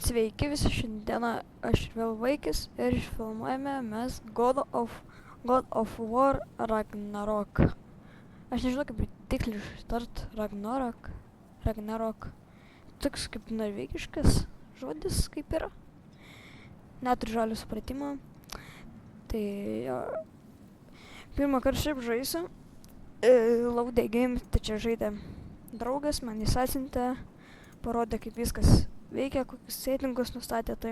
Sveiki visi, šiandieną aš ir vėl vaikis ir filmuojame mes God of War Ragnarok. Aš nežinau kaip tiksliai ištart Ragnarok. Toks kaip norvegiškas žodis kaip yra. Neturiu žalio supratimo. Tai jo. Pirmą kartą šiaip žaisiu. Lauday game, tai čia žaidė draugas, man jis atsiuntė, parodė kaip viskas veikia, kokius settingus nustatė, tai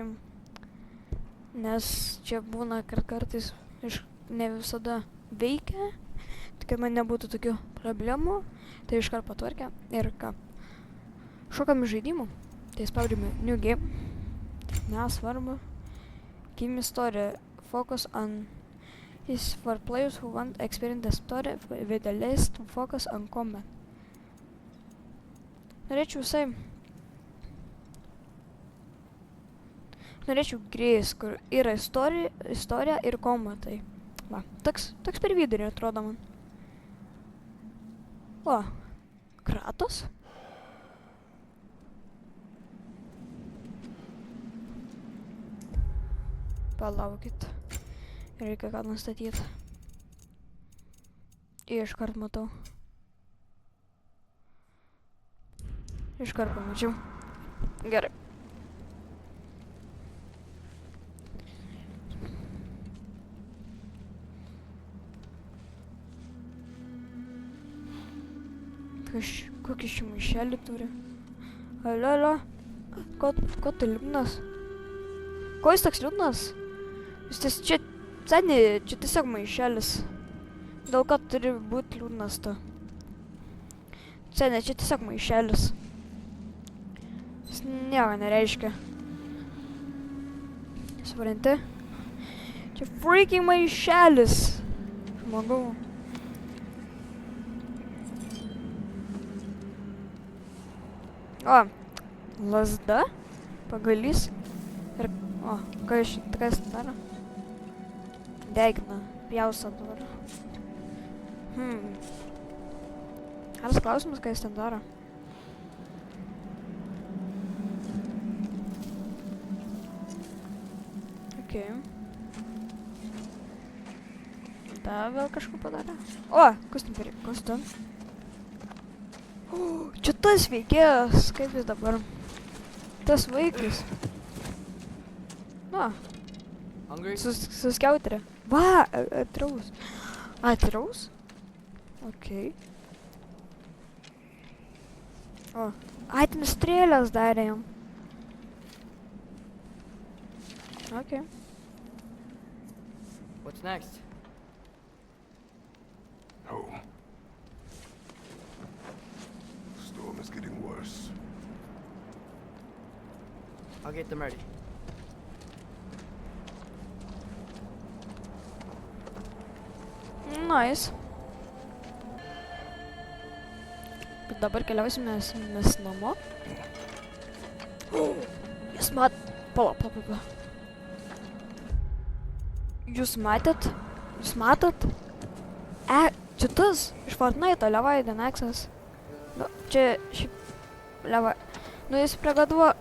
nes čia būna kartais ne visada veikia, tai kad man nebūtų tokių problemų, tai iškart patvarkė ir ką. Šokam iš žaidimų, tai spaudžiame New Game, nesvarbu, Game Story, Focus on is for players who want to experience the story with the least focus on combat. Norėčiau grės, kur yra istorija ir kombatai. Va, toks per vidurį atrodo man. O, Kratos? Palaukit. Reikia ką nustatyti. Iškart matau. Iškart pamačiau. Gerai. Kokį šį maišelį turi? Alio. Ko tai liūdnas? Ko jis toks liūdnas? Jis čia tiesiog maišelis. Dėl ko turi būti liūdnas to? Čia tiesiog maišelis. Jis nieko nereiškia. Supranti? Čia freaking maišelis. Žmogau. O, lazda, pagalys ir... O, kas daro? Degina, pjausto dabar. Geras klausimas, ką jis ten daro. Okei. Da, vėl kažką padarė. O, kas ten? Čia tas veikėjas, kaip jis dabar? Tas vaikis. Na. Suskiauterė. Va, atraus. Atraus? Okei. O, ten strėlės darė jam. Okei. What's next? Oh. Storm is getting worse. I'll get them ready. Nice. Bet dabar keliausime mes namo. Jūs Pala. Jūs matot? Čia tas iš Fortnite'o Levi Denaxas. Nu, čia šiaip Levi. Nu, jis pregaduo,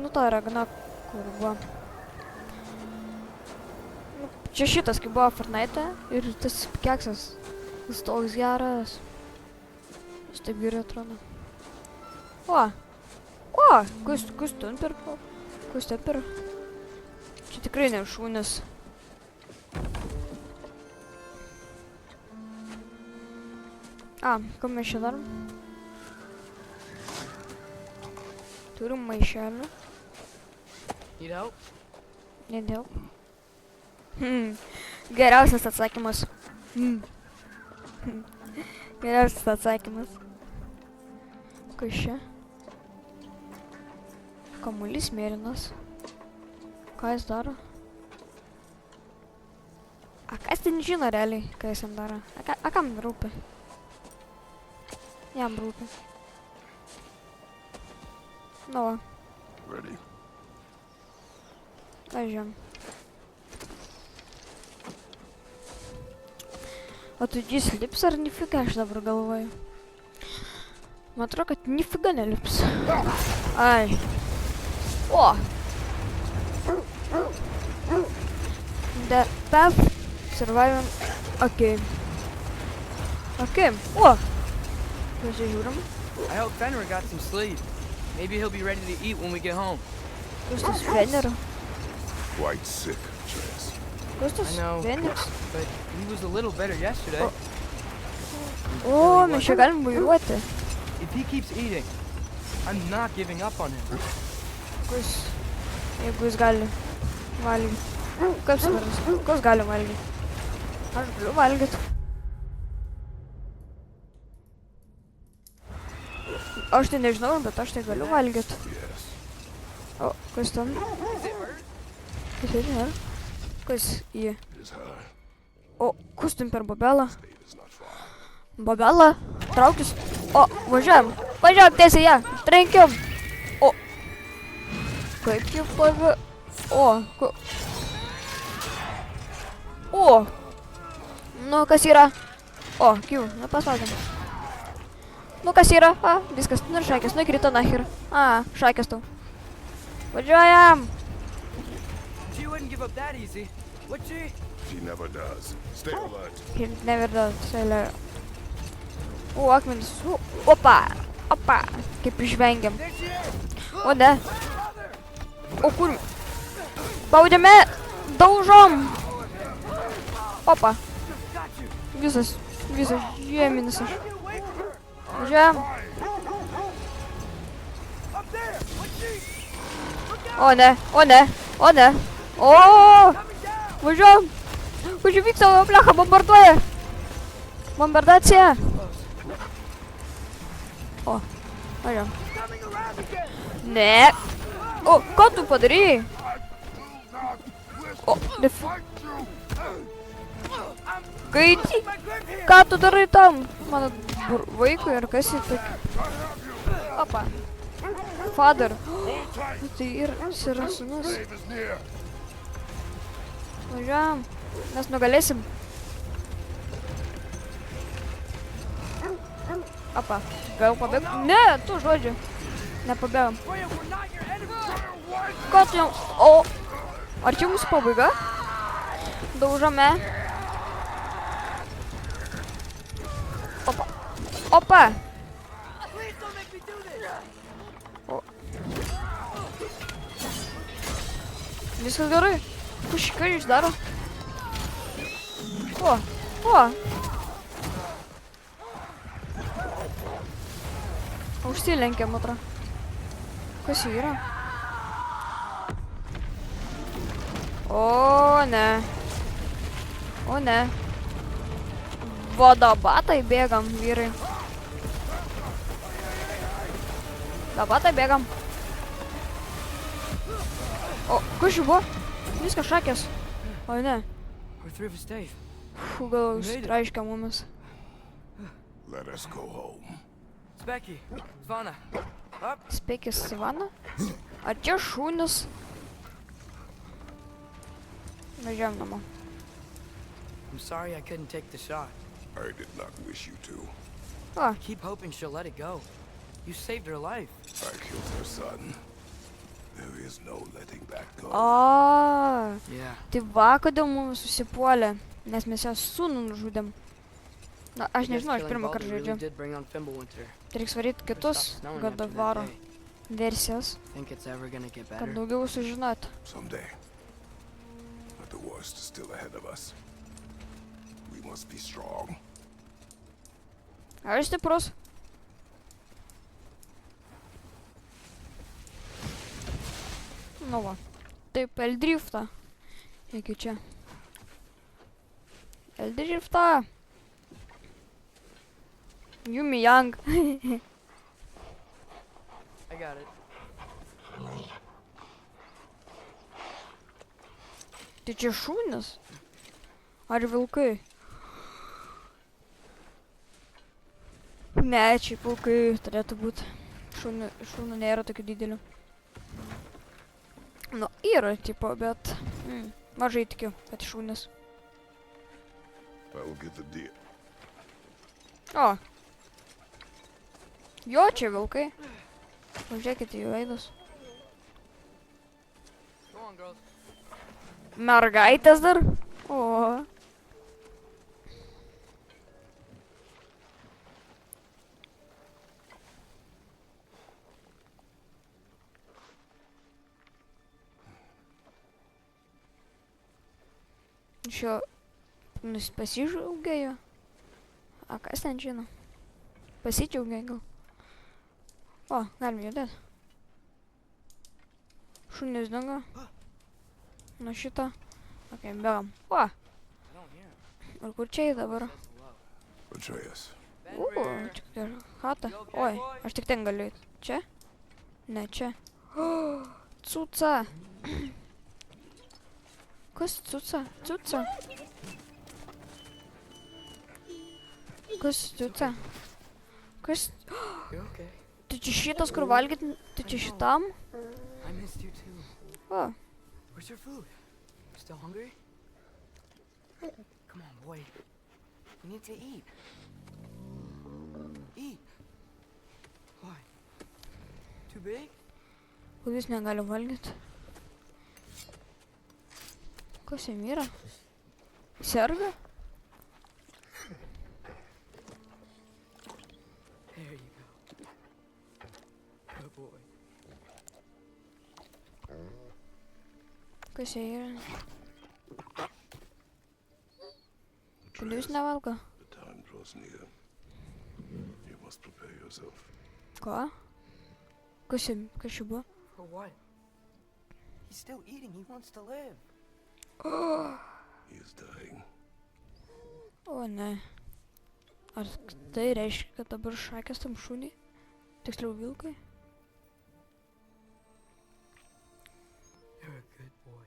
nu to Ragna, kur buvo. Nu, čia šitas, kai buvo Fortnite'e ir tas keksas. Jis toks geras. Jis taip gerai atrodo. O, kas ten pirko? Kas ten pirko? Čia tikrai ne šūnis. Ką mes čia darom? Turim maišelį. Need help? Need help. Geriausias atsakymas. Geriausias atsakymas. Kas čia? Kamuolys mėlynas. Ką jis daro? Kas ten žino realiai, ką jis ten daro? Kam rūpi? Jam rūpi. Nu va. Ready. Važiuojam. O tu jis lips ar nifiga, aš dabar galvoju. Man atrodo, kad nifiga nelips. Ai. O, The path surviving. Okay. Okay. O! Pasižiūrim. I hope Fenrir got some sleep. Maybe he'll be ready to eat when we get home. Kas tas Fenrir? Quite sick, Trace. Kas tas I know. Fenris? But he was a little better yesterday. O, mes čia galim vairuoti. If he keeps eating, I'm not giving up on him. Kas, jeigu jis gali valgyti. Kaip svaras? Kas gali valgyti? Aš galiu valgyti. Aš tai nežinau, bet aš tai galiu valgyti. Yes. O, kas ten? Kas tai nėra? Kas jį? It is her. O, kas ten per babelą? Stave is not far. Babelą? Trauktis? O, važiuojam. Važiuojam tiesiai ją. Trenkiam. O. Kaip jau pavė... O. O. Nu, kas yra? O, kiu. Nu, paspaudėm. Nu, kas yra? A, viskas. Nu, ir šakės. Nu, krito nachir. A, šakės tau. Važiuojam. She wouldn't give up that easy, would she? She never does. Stay alert. Ir neverda, selė. O, akmenis. Opa. Opa. Kaip išvengiam. There she is! O, ne. O, kur? Baudėme. Daužom. Opa. Got you! Visas žeminis aš. Važiuojam. Up there! What's she? O, ne. O, ne. O, ne. O. Coming down! Važiuojam. Kas čia vyksta? O, blecha, bombarduoja. Bombardacija. O, važiuojam. Coming around again! Ne. O, ką tu padarėjai? O, ne. Kai... My grip here! Ką tu darai tam? Mano vaikui ar kas jį tokį? Opa. Father. Tai ir jis yra sūnus. Stave is near. Važiuojam. Mes nugalėsim. Opa. Gal pabėg? Ne, tu žodžiu. Nepabėgam. Freya, we're not your enemy! Ką tu jau? O. Ar čia mūsų pabaiga? Daužome. Opa. Opa. Please don't make me do this! O. Viskas gerai. Ką jis daro? O. O. Užsilenkėm, atrodo. Kas jų yra? O, ne. O, ne. Vodabatai bėgam, vyrai. Vodabatai bėgam. O, kas čia buvo? Viskas šakės. O, ne. We're through with Stave. Fū, gal traiškia mumis. Let us go home. Specky, Svana, up! Spėkis Svana? Ar čia šūnis? Važiuojam namo. I'm sorry I couldn't take the shot. I did not wish you to. O, I keep hoping she'll let it go. You saved her life. I killed her son. There is no letting that go. a, Yeah. tai va, kodėl mums susipuolė, nes mes ją sūnų nužudėm. Na, aš nežinau, aš pirmą kartą žaidžiu. Did bring on Fimbulwinter. Tai reiks varyti kitus God of War versijas, Think it's ever gonna get kad better? daugiau sužinot. Someday. But the worst is still ahead of us. We must be strong. Aš stiprus. Nu va. Taip, Eldriftą. Iki čia. Eldriftą. Yumi Young. I got it. Tai čia šūnis? Ar vilkai? Ne, čia vilkai turėtų būti. Šūnų nėra tokių didelių. Nu, yra tipo, bet mažai tikiu, kad šūnis. I will get the deer. O. Jo, čia vilkai. Pažiūrėkite jų veidus. Go on, girls. Mergaitės dar? O. Šio pasižiūrė jo. A kas ten žino? Pasidžiaugė gal. O, galim judėti. Šunys dingo. Nuo šito. Ok, bėgam. O, I don't hear him. ir kur čia jį dabar? Says hello. Atreus, Čia kokia chata. Oi, aš tik ten galiu eit. Čia? Ne, čia. O, cuca. Kas cuca? Cuca. Kas cuca? Kas? You're okay. Tai čia šitas, kur valgyt? Tai čia šitam? I missed you too. O, Where's your food? You still hungry? Come on, boy. You need to eat. Eat. Why? Too big? kur jis negali valgyt? Kas jam yra? Serga? There you go. Good boy. Kas jam yra? Kodėl jis nevalgo? the time draws near. You must prepare yourself. Ką? Kas čia buvo? For what? He's still eating. He wants to live. He is dying. O ne. Ar tai reiškia, kad dabar šakės tam šuniui? Tiksliau vilkai? You're a good boy.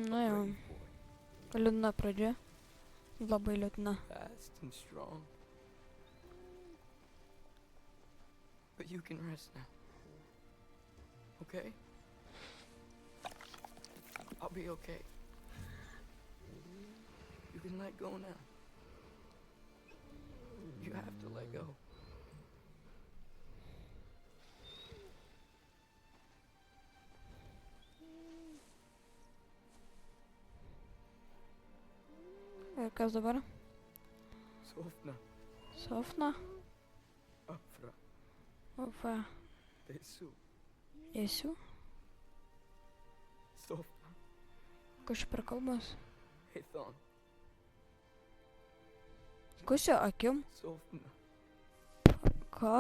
Na jau. Brave boy. Liūdna pradžia. Labai liūdna. Fast and strong. But you can rest now. Okay? I'll be okay. You can let go now. You have to let go. Ir kas dabar? Sofna, Sofna? Afra, Opa. Tesu, Jėsiu? Sofna, Kas čia per kalbas? Ethon, Kas čia akim? Sofna, Ką?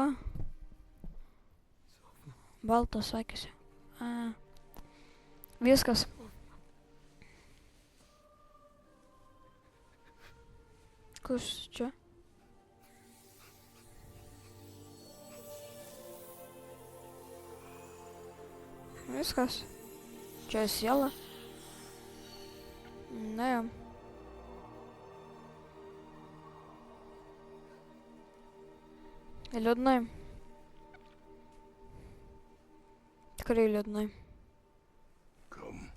Sofna. Baltas akis. A. Viskas. Kas čia? Viskas. Čia siela. Na jau. Liūdnai. Tikrai liūdnai. Come,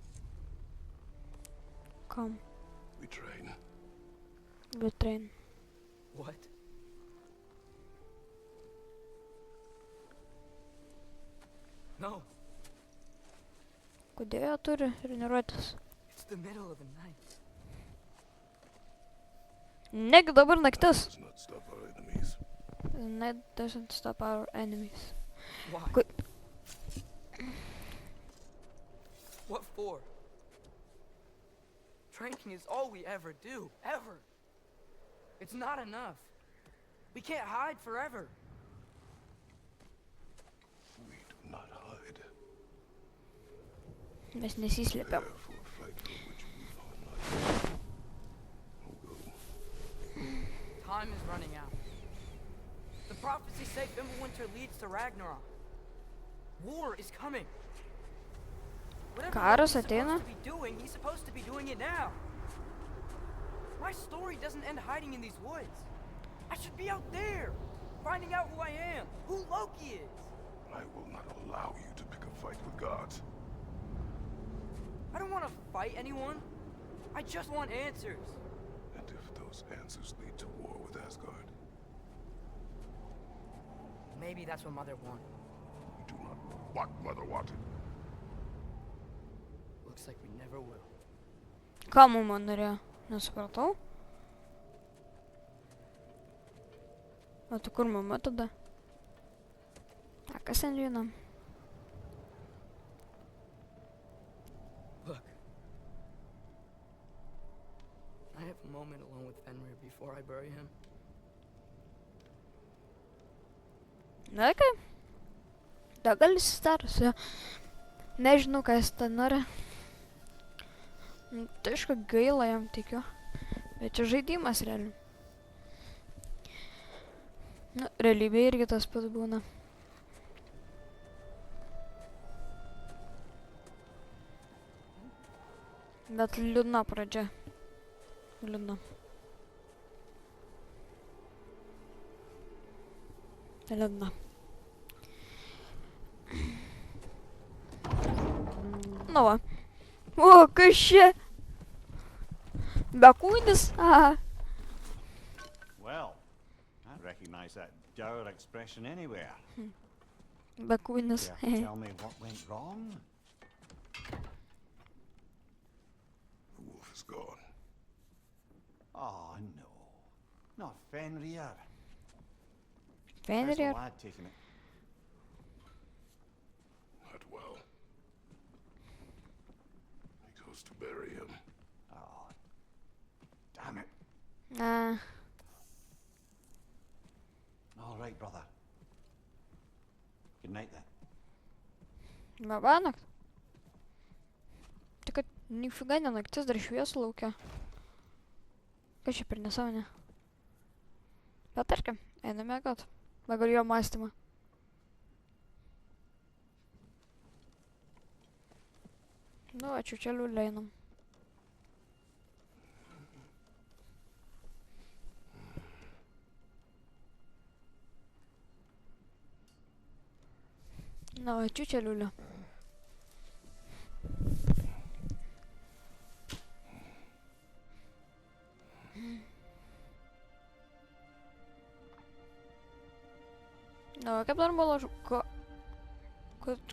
Kam? we train. Vitrain. What? No, Kodėl jie turi treniruotis? it's the middle of the night. Negi dabar naktis. Does not stop our enemies. Night doesn't stop our enemies. Why? Good. What for? Training is all we ever do, ever. It's not enough. We can't hide forever. We do not hide. Mes nesislėpiam. Prepare for a fight for which we are not. Go. Time is running out. The prophecies say Fimbulwinter leads to Ragnarok. War is coming. Whatever Karas Loki's ateina. supposed to be doing, he's supposed to be doing it now. My story doesn't end hiding in these woods. I should be out there, finding out who I am, who Loki is. I will not allow you to pick a fight with gods. I don't want to fight anyone. I just want answers. And if those answers lead to war with Asgard, Maybe that's what Mother wanted. we do not what Mother wanted. Looks like we never will. Ką mama norėjo? Nesupratau. O tu kur mama tada? A kas ten žino? Look. I have a moment alone with Fenrir before I bury him. Na kaip? Da gal įsistarusi. Nežinau, ką jis ten nori. Tai aišku gaila jam tikiu. Bet čia žaidimas realiai. Nu, realybėje irgi tas pats būna. Bet liūdna pradžia. Liūdna. Liūdna. Nu va. O, kas čia? Bekūnis? Aha. Well, I recognize that dour expression anywhere. Bekūnis. Care to tell me what went wrong? The wolf is gone. Oh, no. Not Fenrir. How's the Fenrir? lad taking it? Not well. He goes to bury him. Oh, damn it. Na. All right, brother. Good night then. Labanakt. Tik kad nifiga ne naktis, dar šviesų laukia. Kas čia per nesąmonė? Bet tarkim, einame miegot. Pagal jo mąstymą. Nu, ačiū čia liūlė einam. Nu, ačiū čia liūlė. Nu, kaip dar buvo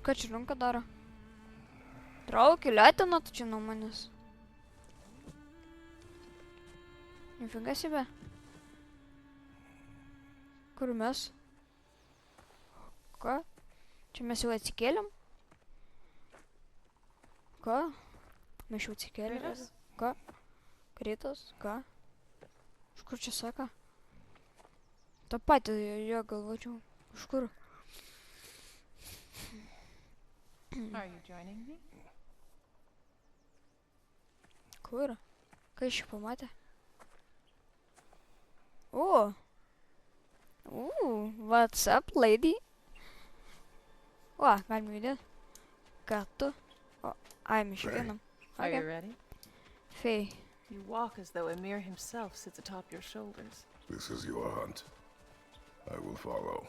ką čia runka daro? Traukia leteną tu čia nuo manęs. Nifiga себе. Kur mes? Ką? Čia mes jau atsikėlėm? Ką? Mes jau atsikėlėm? Ką? Kritas? Ką? Iš kur čia seka? Ta patį jo galvočiau. Iš kur? Are you joining me? Kur? Ką iš čia pamatė? O! What's up, lady? O, galime judėti. Ką tu? O, ai, mes čia einam. Are you ready? Fei. You walk as though Emir himself sits atop your shoulders. This is your hunt. I will follow.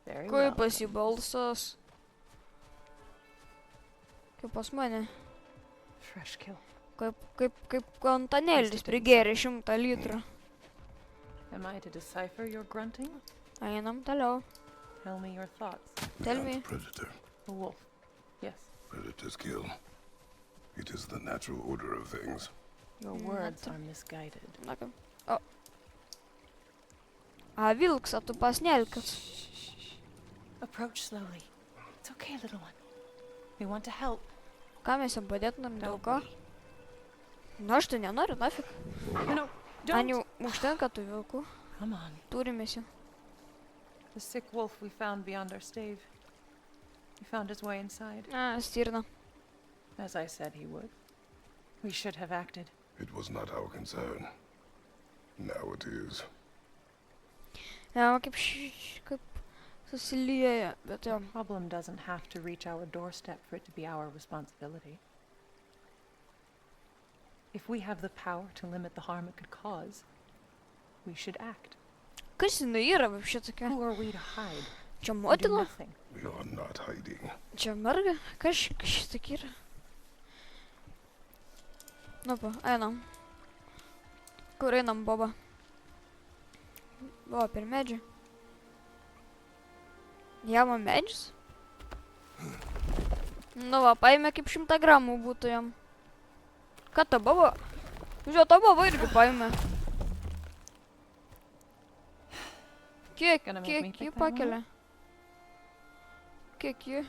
Very well. Kaip pas jį balsas? Kaip pas mane. Fresh kill. Kaip Antanėlis prigėrė 100 litrų. Am I to decipher your grunting? Einam toliau. Tell me your thoughts. Tell We me. hunt predator. A wolf. Yes. Predators kill. It is the natural order of things. Your words are misguided. Na kaip. O. A, vilks, a tu pasnelkas. Approach slowly. It's okay, little one. We want to help. Ką mes jam padėtumėm, dėl Don't ko? we? Nu, aš tai nenoriu, nafik. No, Man don't. jau užtenka tų vilkų. Come on. Turimės jau. The sick wolf we found beyond our stave. He found his way inside, A, stirna. as I said he would. We should have acted. It was not our concern. Now it is. Ne, kaip susilieja, bet jo. The problem doesn't have to reach our doorstep for it to be our responsibility. If we have the power to limit the harm it could cause, we should act. Kas jinai yra, vapšė tokia? Who are we to hide? Čia We do motina? nothing. We are not hiding. Čia merga? Kas šitokia yra? Nu, pa, einam. Kur einam, boba? O, per medžią. Jama medžius? Nu va, paėmė kaip 100 gramų būtų jam. Ką ta baba? Žiūrėjau, ta baba irgi paėmė. Kiek Gonna make me ji take that pakelia? Kiek ji?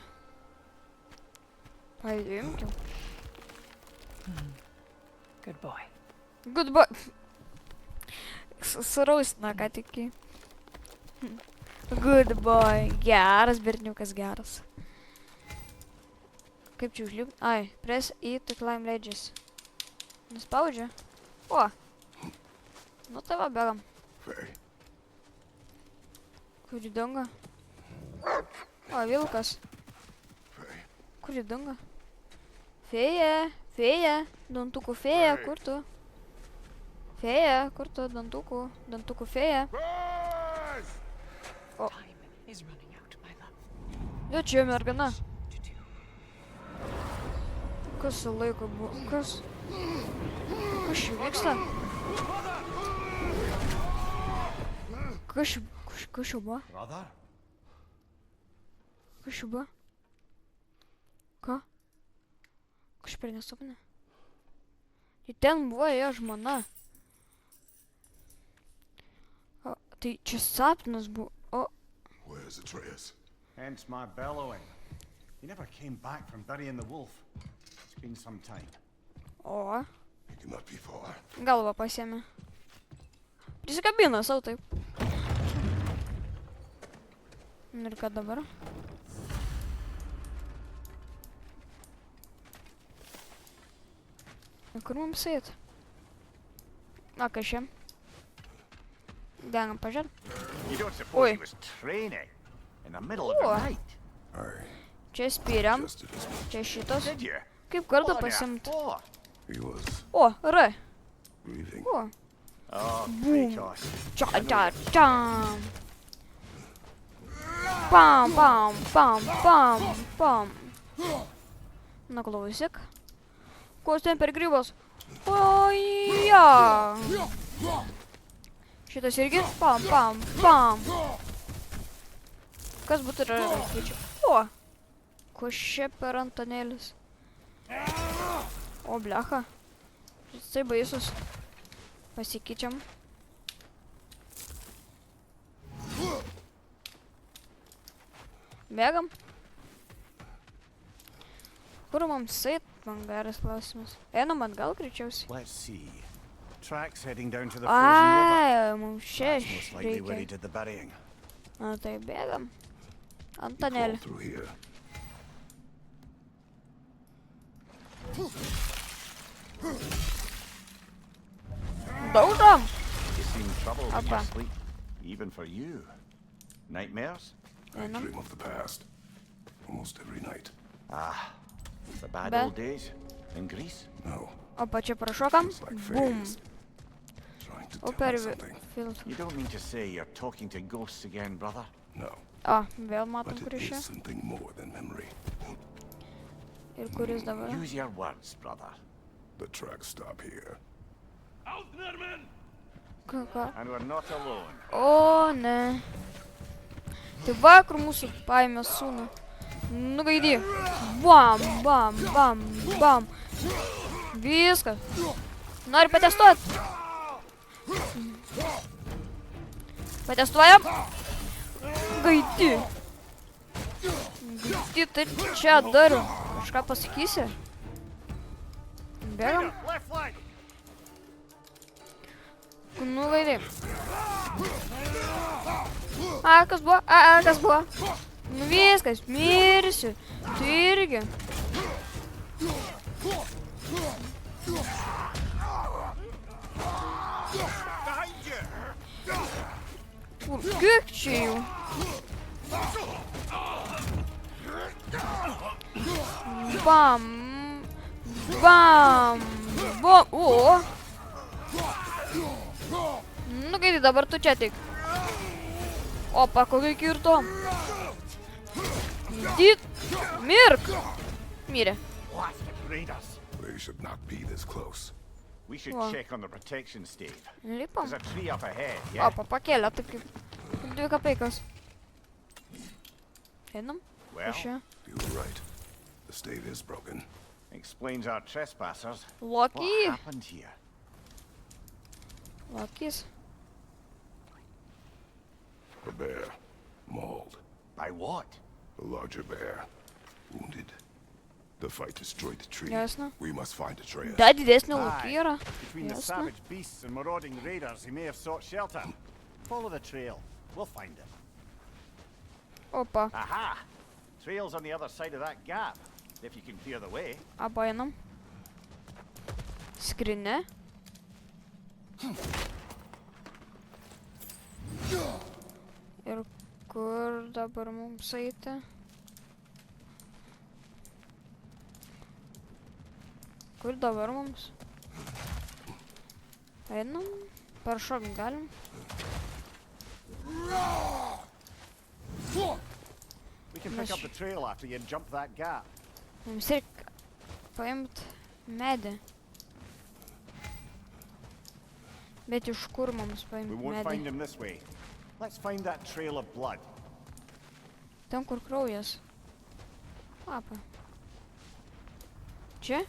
Paimkim. Good boy. Goodbye. Surausina ką tik. Good boy. Geras berniukas, geras. Kaip čia užlipti? Ai, press E to climb ledges. Nuspaudžia. O. Nu tai va, bėgam. Faye, Kur ji dunga? O, vilkas. Faye, Kur ji dunga? Fėja, fėja, dantukų fėja, kur tu? Fėja, kur tu, dantukų fėja. Time is running out, my love. Jo, čia mergina. To do. Kas su laiko buvo? Kas čia vyksta? Kas čia buvo? Brother? Kas čia buvo? Ką? Kas per nesapne? Tai ten buvo jo žmona. O, tai čia sapnas buvo. O, where's Atreus? Hence my bellowing. He never came back from burying the wolf. It's been some time. o, He cannot be far. galvą pasiėmė. Prisikabino savo taip. Ir ką dabar? Kur mums eit? Na, kas čia? Galim pažiūrėt. You don't suppose Oi. he was training in the middle of Oh. the night? Aye, Čia spyriam. just did as much. Čia šitos. Did you? Kaip kartą What on earth pasimt. for? He was O, R. breathing. O, Oh, Boom. Kratos. ča, ča, čam. Pam, pam, pam, pam, pam. Na, klausyk. Koks ten per grybas? Oja. Šitas irgi? Pam, pam, pam. Kas būtų yra? O. Kas čia per Antonėlis? O, blecha. Jisai baisus. Pasikeičiam. Bėgam. Kur mums eit? Man geras klausimas. Einam atgal greičiausiai. Let's see. Tracks heading down to the frozen river. Ai, mums čia That's most likely where he reikia. did the burying. Na tai bėgam. He crawled Antonėlį. through here. Daužom. You seem troubled in your Apa. sleep, even for you. Nightmares? I Einam. dream of the past. Almost every night. Ah, the bad Be- old days in Greece. No, O pačia prašokam. it's like Bum. Faye's trying to O tell per me something. filtrą. You don't mean to say you're talking to ghosts again, brother? No, O, vėl matom, but it kuris čia. is something more than memory. Ir kuris dabar. Use your words, brother. The tracks stop here. Ką? And we're not alone. O, ne. Tai va, kur mūsų paėmė sūnų. Nugaidy. Bam, bam, bam, bam. Viskas. Nori patestuot? Patestuojam? Gaidi. Gaidi, tai čia dar. Kažką pasakysi? Bėgam. Left flank! Nu, gaidai. A, kas buvo? A, kas buvo? Nu, viskas, mirsiu. Tu irgi. Behind you! Kur, kiek čia jų? Bam. Bam. Bam. O. Nu, gaidai, dabar tu čia tik. Opa, kokia kirto. Dit. Mirk. Mirė. Blasted raiders! They should not be this close. We should What? check on the protection stave. Lipam. There's a tree up ahead, yeah? Opa, pakėlė, taip kaip 2 kapeikas. Einam? Well, Kas čia? You were right. The stave is broken. Explains our trespassers. Loki. What happened here? Lokis. A bear. Mauled. By what? A larger bear. Wounded. The fight destroyed the tree. Ясно. We must find Atreus. Да, дidesnė Aye. Lokira. Between the Ясно. savage beasts and marauding raiders, he may have sought shelter. Follow the trail. We'll find him. Opa, Aha! Trail's on the other side of that gap. If you can clear the way. abu einam. Skrinė. Ir kur dabar mums eiti? Kur dabar mums? Einam. Paršok galim. We can pick up the trail after you jump that gap. Mums reikia paimt medį. Bet iš kur mums We paimt won't find medį? him this way. Let's find that trail of blood. Ten kur kraujas. Apa. Čia?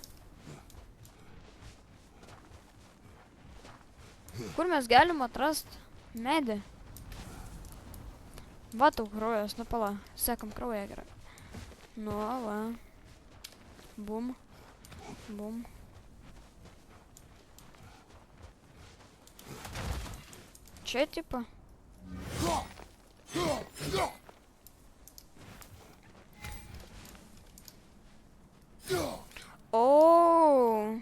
Kur mes galim atrast medį? Va tau kraujas, nu pala, sekam kraują gerai. Nu va. Bum. Bum. Čia tipo. O.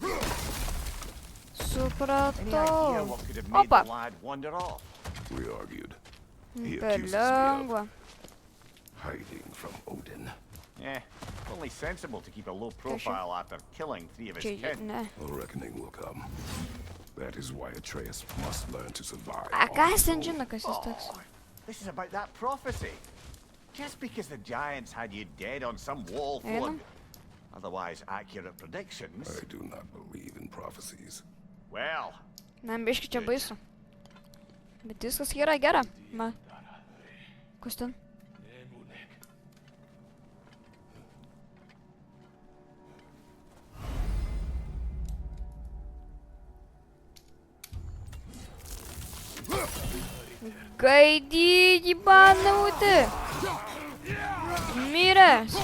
Any idea Supratau. what could have made Opa. the lad wander off? We argued. He Per accuses me of lengva. hiding from Odin. Eh, only sensible to keep a low profile after killing 3 of his Čia, kin. ne. A reckoning will come. That is why Atreus must learn to survive. A on kas his ten own. žino, kas jis toks? Oh, this is about that prophecy. Just because the giants had you dead on some wall full of Einam. otherwise accurate predictions. I do not believe in prophecies. Well, Man biški čia baisu. Bet viskas yra gera. Ma. Kas ten? Gaidy, ебаный ты! Miręs!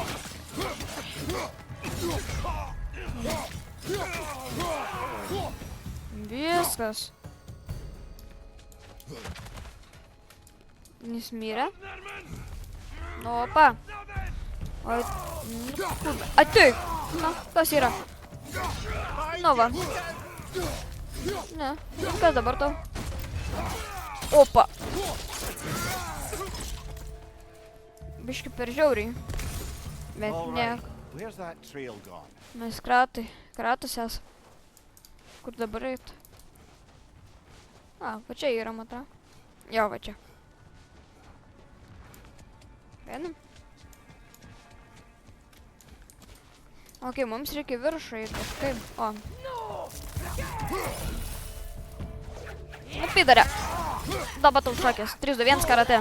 Viskas. Jis mirė. Nu, opa. O, ateik. Na, kas yra? Nu, va. Ne, kas dabar tau? Opa. Biški per žiauriai. Bet all ne, right. Where's that trail gone? mes kratos esam. Kur dabar eit? A, va čia yra, matau. Jo, va čia. Einam. Ok, mums reikia viršų eit kažkaip. O. Nu, pidarė. Dabar tau šokės. 3, 2, 1 karate.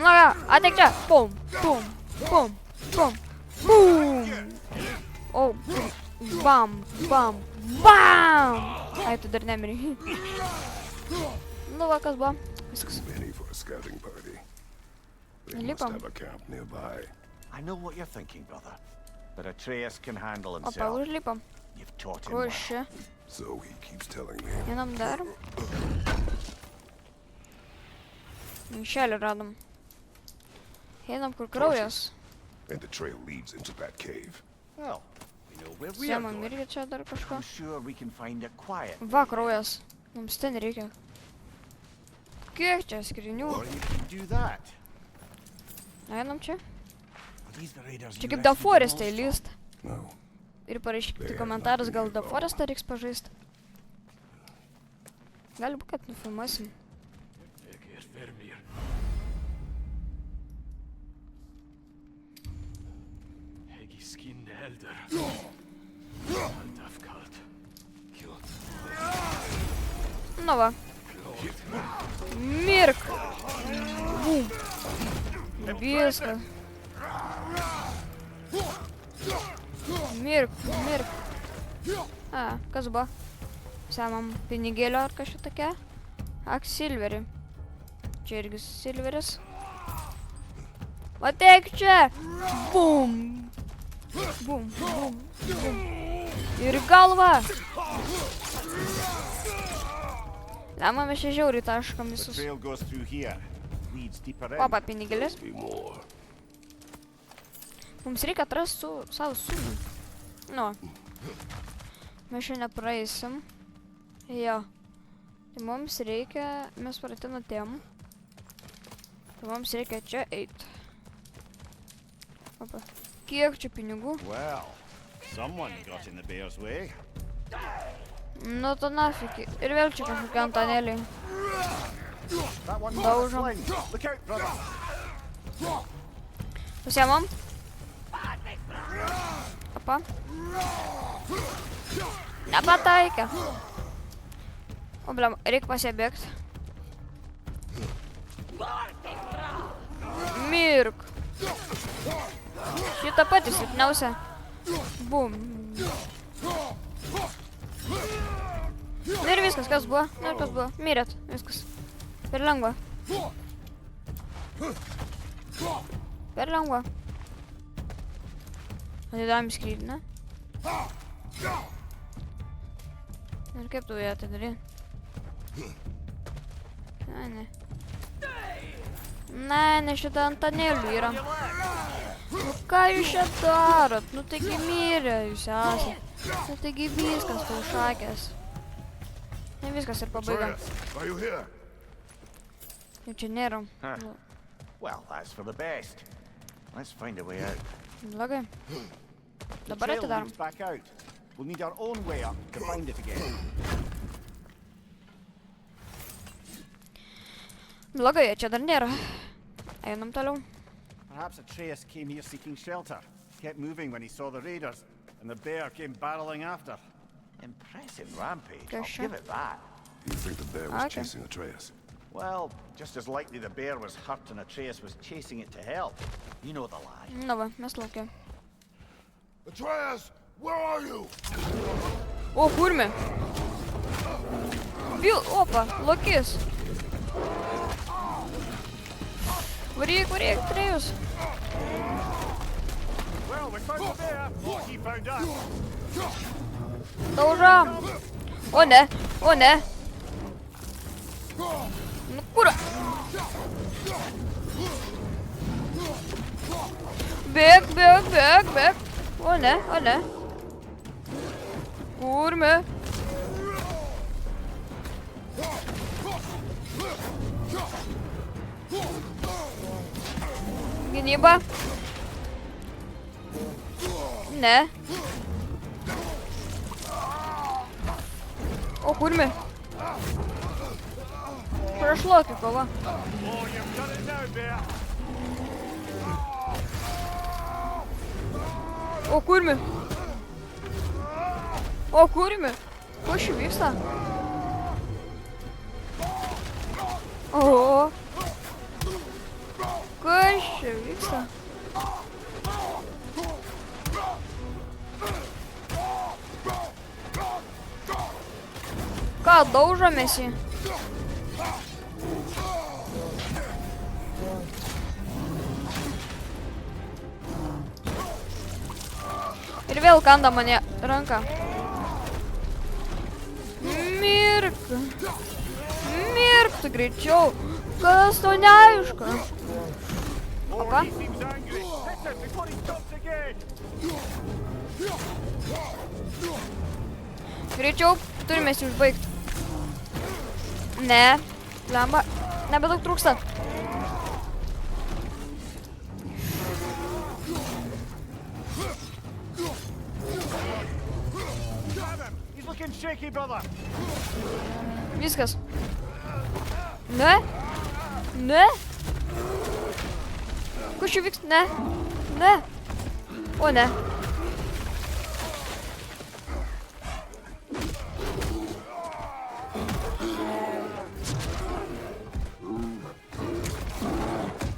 Na, ateik čia. Pum, pum, pum, pum, pum. O, bam, bam, bam. Ai, tu dar nemiri. Nu, va, kas buvo. Viskas. Many for a scouting party. They must Lipam. have a camp nearby. I know what you're thinking, brother. But Atreus can handle Opa, himself. užlipam. You've taught him Kur well. čia? So he keeps telling me. Einam dar. Maišelį radom. Einam, kur kraujas. And the trail leads into that cave. Well, we know where we are Siemam going. irgi čia dar kažko. I'm sure we can find a quiet. Va, kraujas. Mums ten reikia. Kiek čia skrinių? Or you can do that. Einam čia. Are these the raiders Čia you kaip The rescued in Forest'e Ulster? įlyst. No. Ir parašykite komentarus, gal The Forest'ą reiks pažaist. Gali būt, kad nufilmuosim. Nu va. Mirk. Bum. Viskas. Mirk, mirk. A, kas buvo? Semam pinigėlio ar kažką tokia? Ak, silverį. Čia irgi silveris. Ateik čia! Bum! Bum, bum, bum. Ir į galvą! Lemma, mes čia žiauriai taškam The visus. trail goes through here. Leads deeper in. Opa, pinigėlis. Be more. Mums reikia atrasti savo sūnų. Nu. Mes čia nepraeisim. Jo. Tai mums reikia... Mes pratin atėjom. Tai mums reikia čia eit. Opa. Kiek čia pinigų? Well, someone got in the bear's way. Nu, to nafik. Ir vėl čia kažkokie antanėliai. That one Daužom. sling. Look out, brother. Pasiemam. Opa. Nepataikė. O, blem, reikia pasiebėgt. Mirk. Šitą patį silpniausia. Bum. Ir viskas, kas buvo? Ir kas buvo? Mirėt. Viskas. Per lengva. Per lengva. Atidam skrydį, ne? Ir kaip tu ją atidari? Ne. Ne, šitą antanėlių yra. Nu ką jūs čia darot? Nu taigi mirė jūs esate. Nu taigi viskas tau šakės. Ne viskas ir pabaiga. Atreus, are you here? Jau čia nėra. Well, that's for the best. Let's find a way out. Blogai. The Dabar trail atidarom. leads back out. We'll need our own way up to find it again. Blogai, čia dar nėra. Einam toliau. Perhaps Atreus came here seeking shelter, kept moving when he saw the raiders, and the bear came barreling after. Impressive rampage, I'll Gotcha. give it that. You think the bear was Okay. chasing Atreus? Well, just as likely the bear was hurt and Atreus was chasing it to help. You know the lie. Nu va, mes laukia. Atreus, where are you? O, kurmi. Opa, lokis. Varyk, Atreus. Well, we found the bear. He found us. Daužam. O ne, o ne. Nu kur? Bėg. O ne. Kurmi. Gynyba. Ne. O kurmi. Prašlokį kova. Oh, you've done it now, bear. O kurmi. Ko čia vyksta? O. Kas čia vyksta? Ką, daužomės jį? Ir vėl kanda mane ranką. Mirk tu greičiau. Kas to neaišku? Opa. He seems angry. Hit him before he stops again. Greičiau turime jį užbaigti. Ne. Lemba. Nebedaug trūksta. Grab him. He's looking shaky, brother. Viskas. Ne. Kur čia vyks? Ne. O ne.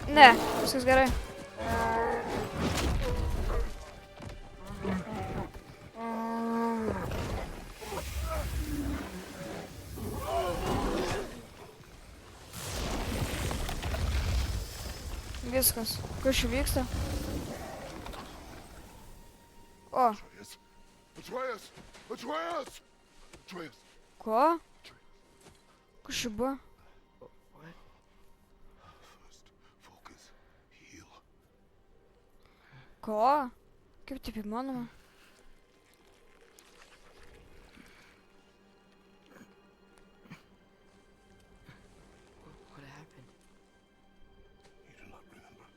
Ne, viskas gerai. Viskas. Kas čia vyksta? O, Atreus! Atreus! Atreus! Atreus! ko? Kas čia buvo? What? First, focus. Heal. Ko? Kaip taip įmanoma? What happened? You do not remember.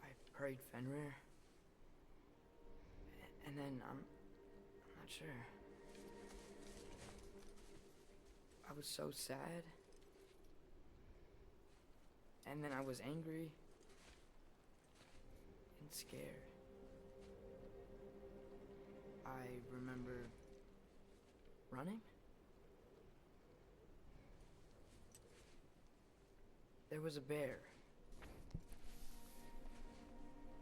I prayed Fenrir. And then I'm not sure. I was so sad. And then I was angry and scared. I remember running. There was a bear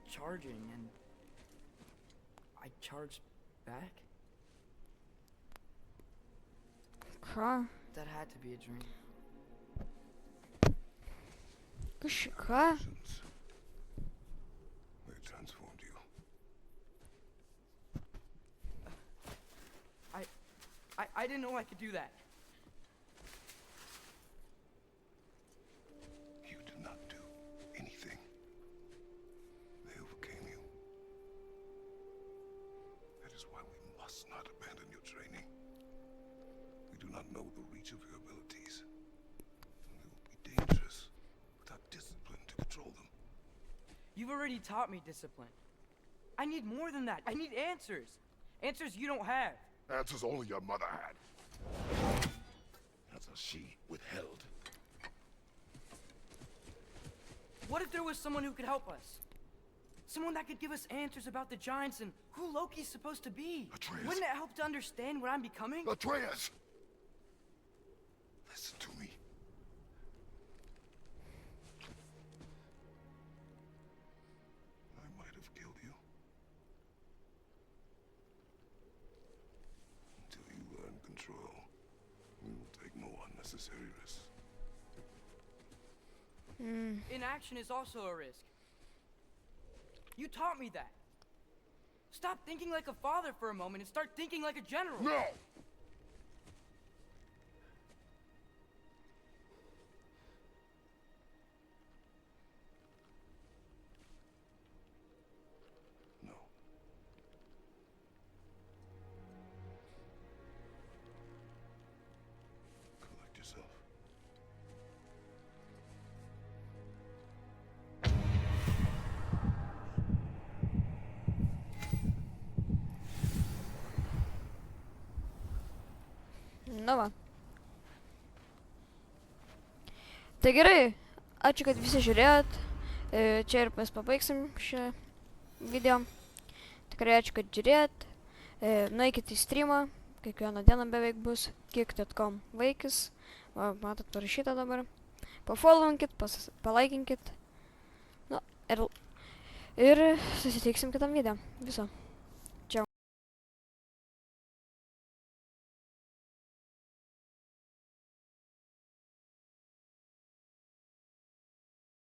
charging, and I charged back. Ką? That had to be a dream. Kas čia ką? Visions. They transformed you. I didn't know I could do that. You did not do anything. They overcame you. That is why we must not abandon your training. We do not know the reach of your abilities. And they will be dangerous without discipline to control them. You've already taught me discipline. I need more than that. I need answers. Answers you don't have. Answers only your mother had. Answers she withheld. What if there was someone who could help us? Someone that could give us answers about the giants and who Loki's supposed to be. Atreus. Wouldn't it help to understand what I'm becoming? Atreus! Listen to me. I might have killed you. Until you learn control, we will take no unnecessary risks. Inaction is also a risk. You taught me that. Stop thinking like a father for a moment and start thinking like a general. No! No. Collect yourself. Na va. Tai gerai, ačiū, kad visi žiūrėjot. Čia ir mes pabaigsim šią video. Tikrai ačiū, kad žiūrėjot. Nueikit į streamą, kiekvieną dieną beveik bus kiek.com vaikis. Va, matot parašyta dabar. Pafollowinkit, palaikinkit. Nu, ir susitiksim kitam video. Viso.